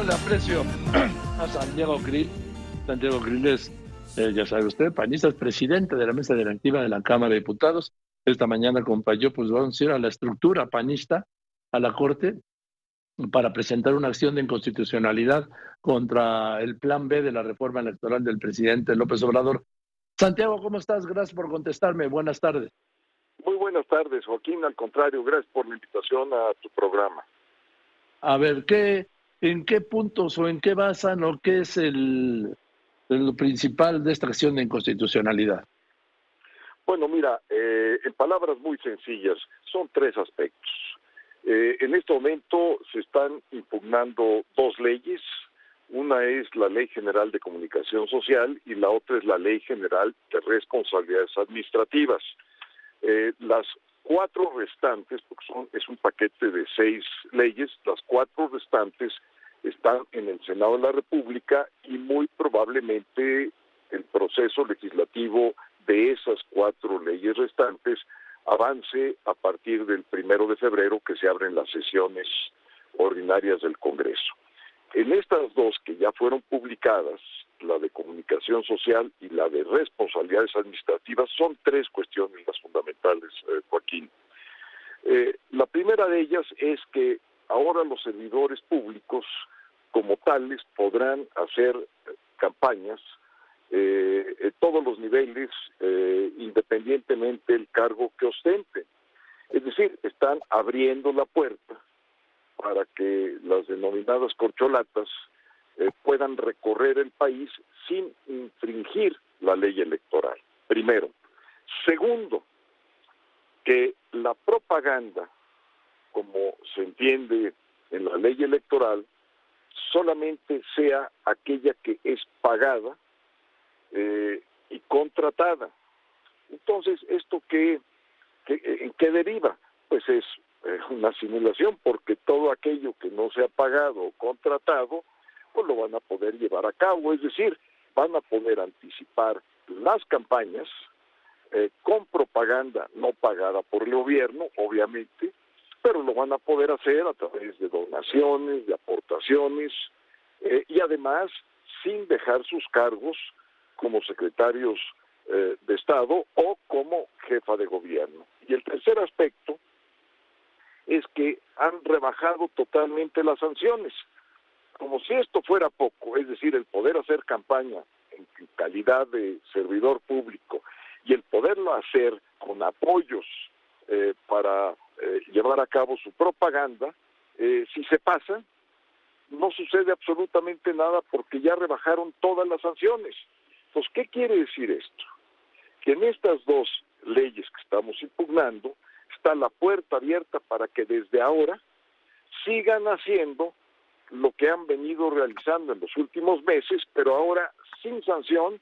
le aprecio a Santiago Krill. Santiago Krill es, ya sabe usted, panista, es presidente de la mesa directiva de la Cámara de Diputados. Esta mañana acompañó, pues vamos a ir a la estructura panista, a la Corte, para presentar una acción de inconstitucionalidad contra el plan B de la reforma electoral del presidente López Obrador. Santiago, ¿cómo estás? Gracias por contestarme. Buenas tardes. Muy buenas tardes, Joaquín. Al contrario, gracias por la invitación a tu programa. A ver, ¿en qué puntos o en qué basan o qué es lo principal de esta acción de inconstitucionalidad? Bueno, mira, en palabras muy sencillas, son tres aspectos. En este momento se están impugnando dos leyes. Una es la Ley General de Comunicación Social y la otra es la Ley General de Responsabilidades Administrativas. Las cuatro restantes, porque es un paquete de 6 leyes, las cuatro restantes están en el Senado de la República y muy probablemente el proceso legislativo de esas 4 leyes restantes avance a partir del 1 de febrero, que se abren las sesiones ordinarias del Congreso. En estas dos que ya fueron publicadas, la de comunicación social y la de responsabilidades administrativas, son 3 cuestiones las fundamentales, Joaquín. La primera de ellas es que ahora los servidores públicos como tales podrán hacer campañas en todos los niveles, independientemente del cargo que ostenten. Es decir, están abriendo la puerta para que las denominadas corcholatas puedan recorrer el país sin infringir la ley electoral, primero. Segundo, que la propaganda, como se entiende en la ley electoral, solamente sea aquella que es pagada y contratada. Entonces, ¿esto en qué deriva? Pues es una simulación, porque todo aquello que no sea pagado o contratado, pues lo van a poder llevar a cabo, es decir, van a poder anticipar las campañas con propaganda no pagada por el gobierno, obviamente, pero lo van a poder hacer a través de donaciones, de aportaciones, y además sin dejar sus cargos como secretarios de Estado o como jefa de gobierno. Y el tercer aspecto es que han rebajado totalmente las sanciones. Como si esto fuera poco, es decir, el poder hacer campaña en calidad de servidor público y el poderlo hacer con apoyos para llevar a cabo su propaganda, si se pasa, no sucede absolutamente nada porque ya rebajaron todas las sanciones. Entonces, ¿qué quiere decir esto? Que en estas dos leyes que estamos impugnando está la puerta abierta para que desde ahora sigan haciendo lo que han venido realizando en los últimos meses, pero ahora sin sanción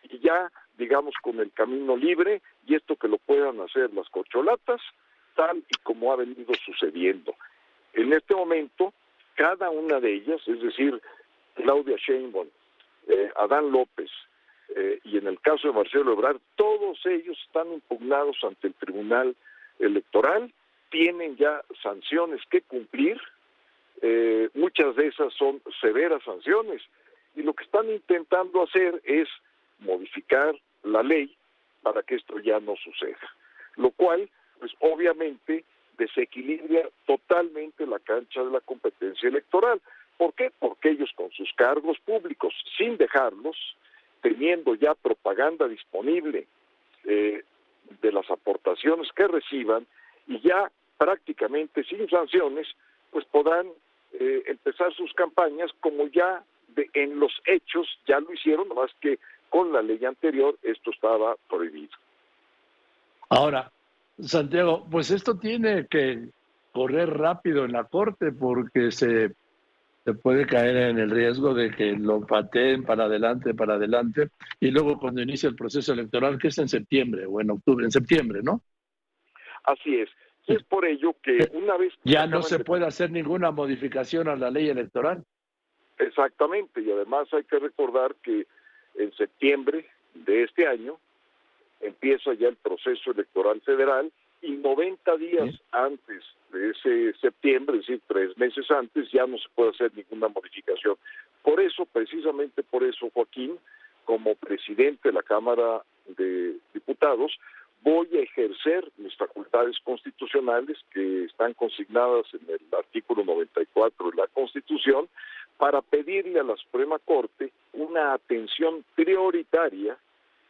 y ya, digamos, con el camino libre, y esto que lo puedan hacer las corcholatas, tal y como ha venido sucediendo. En este momento, cada una de ellas, es decir, Claudia Sheinbaum, Adán López, y en el caso de Marcelo Ebrard, todos ellos están impugnados ante el Tribunal Electoral, tienen ya sanciones que cumplir, muchas de esas son severas sanciones, y lo que están intentando hacer es modificar la ley para que esto ya no suceda, lo cual, pues obviamente, desequilibra totalmente la cancha de la competencia electoral. ¿Por qué? Porque ellos con sus cargos públicos, sin dejarlos, teniendo ya propaganda disponible de las aportaciones que reciban, y ya prácticamente sin sanciones, pues podrán empezar sus campañas como ya en los hechos ya lo hicieron, nomás que con la ley anterior esto estaba prohibido. Ahora, Santiago, pues esto tiene que correr rápido en la Corte porque se puede caer en el riesgo de que lo pateen para adelante, y luego cuando inicie el proceso electoral, que es en septiembre o en octubre, en septiembre, ¿no? Así es. Y es por ello que una vez que ya no se puede hacer ninguna modificación a la ley electoral. Exactamente, y además hay que recordar que en septiembre de este año empieza ya el proceso electoral federal y 90 días antes de ese septiembre, es decir, 3 meses antes, ya no se puede hacer ninguna modificación. Por eso, precisamente por eso, Joaquín, como presidente de la Cámara de Diputados, voy a ejercer mis facultades constitucionales que están consignadas en el artículo 94 de la Constitución para pedirle a la Suprema Corte una atención prioritaria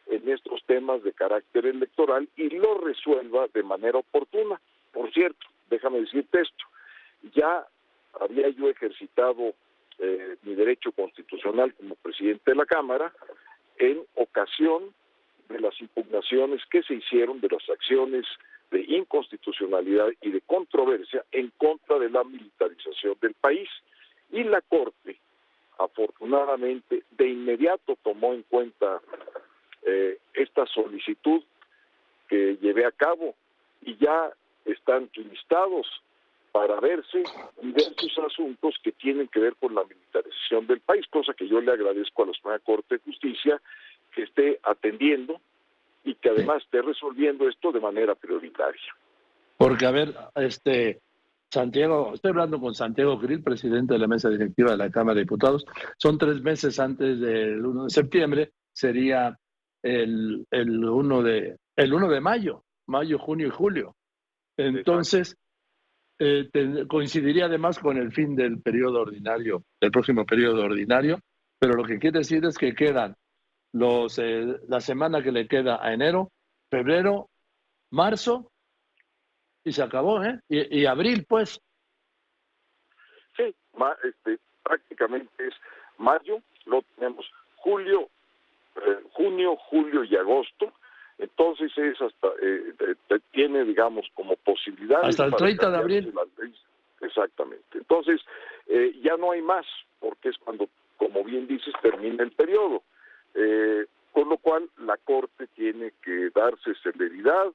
en estos temas de carácter electoral y lo resuelva de manera oportuna. Por cierto, déjame decirte esto, ya había yo ejercitado mi derecho constitucional como presidente de la Cámara en ocasión de las impugnaciones que se hicieron, de las acciones de inconstitucionalidad y de controversia en contra de la militarización del país. Y la Corte, afortunadamente, de inmediato tomó en cuenta esta solicitud que llevé a cabo y ya están listados para verse diversos asuntos que tienen que ver con la militarización del país, cosa que yo le agradezco a la Suprema Corte de Justicia que esté atendiendo y que además esté resolviendo esto de manera prioritaria. Porque, a ver, Santiago, estoy hablando con Santiago Krill, presidente de la mesa directiva de la Cámara de Diputados. Son 3 meses antes del 1 de septiembre, sería el 1 de mayo, junio y julio. Entonces, coincidiría además con el fin del periodo ordinario, del próximo periodo ordinario, pero lo que quiere decir es que quedan la semana que le queda a enero, febrero, marzo, y se acabó, y abril, pues. Sí, prácticamente es mayo, lo tenemos junio, julio y agosto, entonces es hasta tiene, digamos, como posibilidades hasta el 30 de abril. Exactamente. Entonces, ya no hay más, porque es cuando, como bien dices, termina el periodo. Con lo cual, la Corte tiene que darse celeridad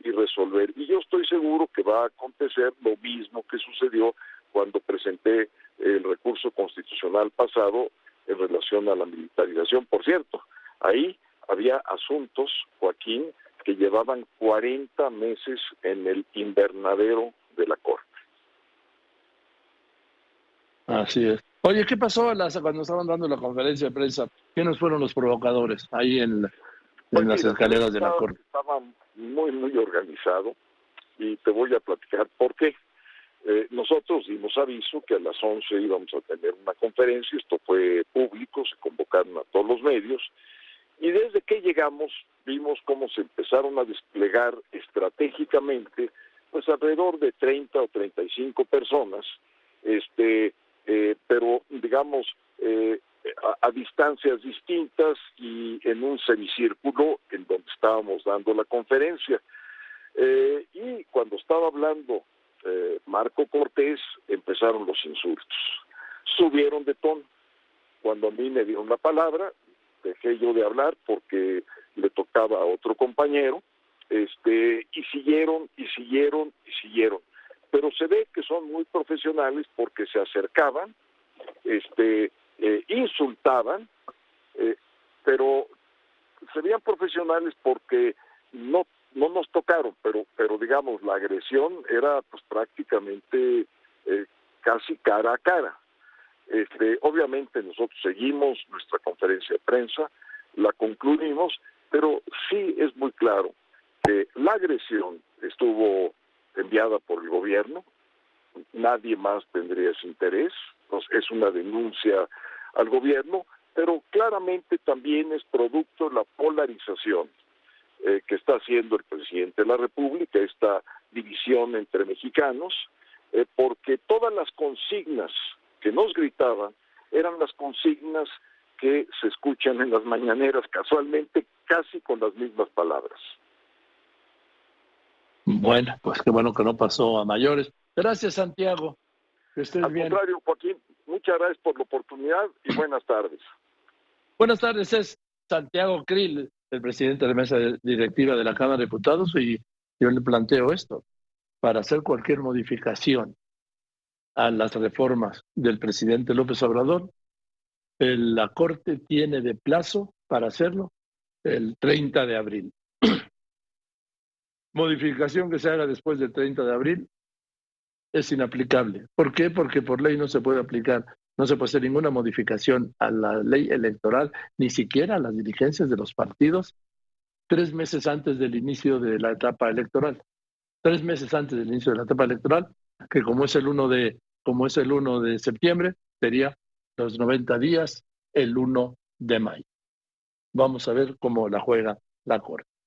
y resolver. Y yo estoy seguro que va a acontecer lo mismo que sucedió cuando presenté el recurso constitucional pasado en relación a la militarización. Por cierto, ahí había asuntos, Joaquín, que llevaban 40 meses en el invernadero de la Corte. Así es. Oye, ¿qué pasó cuando estaban dando la conferencia de prensa? ¿Quiénes fueron los provocadores ahí en las escaleras de la Corte? Estaba muy, muy organizado y te voy a platicar por qué. Nosotros dimos aviso que a las 11 íbamos a tener una conferencia, esto fue público, se convocaron a todos los medios, y desde que llegamos vimos cómo se empezaron a desplegar estratégicamente pues alrededor de 30 o 35 personas, pero digamos a distancias distintas y en un semicírculo en donde estábamos dando la conferencia. Y cuando estaba hablando Marco Cortés, empezaron los insultos. Subieron de tono. Cuando a mí me dieron la palabra, dejé yo de hablar porque le tocaba a otro compañero, y siguieron. Pero se ve que son muy profesionales porque se acercaban, insultaban, pero se veían profesionales porque no nos tocaron, pero digamos, la agresión era pues prácticamente casi cara a cara. Obviamente nosotros seguimos nuestra conferencia de prensa, la concluimos, pero sí es muy claro que la agresión estuvo enviada por el gobierno, nadie más tendría ese interés, entonces es una denuncia al gobierno, pero claramente también es producto de la polarización que está haciendo el presidente de la República, esta división entre mexicanos, porque todas las consignas que nos gritaban eran las consignas que se escuchan en las mañaneras, casualmente casi con las mismas palabras. Bueno, pues qué bueno que no pasó a mayores. Gracias, Santiago. Que estés bien. Al contrario, Joaquín, muchas gracias por la oportunidad y buenas tardes. Buenas tardes, es Santiago Krill, el presidente de la mesa directiva de la Cámara de Diputados, y yo le planteo esto. Para hacer cualquier modificación a las reformas del presidente López Obrador, la Corte tiene de plazo para hacerlo el 30 de abril. Modificación que se haga después del 30 de abril es inaplicable. ¿Por qué? Porque por ley no se puede aplicar, no se puede hacer ninguna modificación a la ley electoral, ni siquiera a las dirigencias de los partidos, 3 meses antes del inicio de la etapa electoral. 3 meses antes del inicio de la etapa electoral, que como es el 1 de septiembre, sería los 90 días, el 1 de mayo. Vamos a ver cómo la juega la Corte.